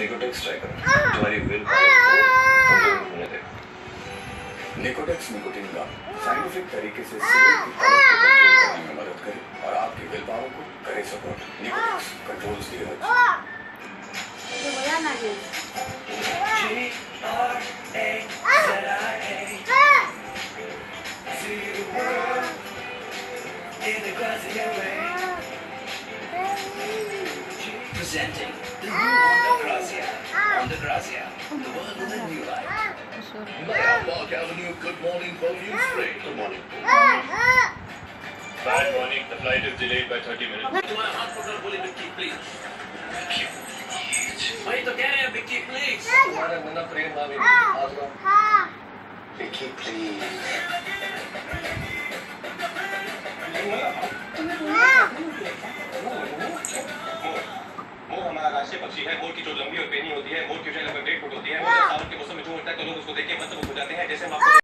Nicotex try करो, तुम्हारी will power को कमजोर होने देगा। निकोटेक्स निकोटीन का साइंटिफिक तरीके से सिगरेट की आदत को कंट्रोल करने में मदद करे और आपकी विल पावर को करे support. Nicotex controls the urge. 이거 뭐야 나게? Presenting the new Honda Grazia. Honda Grazia, the world with a new life. Naya Park Avenue Good Morning Perfume Spray. Good morning. Bad morning, the flight is delayed by 30 minutes. तुम्हारा हाथ पकड़ बोले Vicky please. वही तो कह रहे हैं Vicky please. तुम्हारा मुन्ना प्रेम भाभी हाथ लो। विकी प्लीज। मोर हमारा राष्ट्रीय पक्षी है। मोर की जो लंबी और बेनी होती है, मोर की ऊंचाई लगभग 1.5 फुट होती है।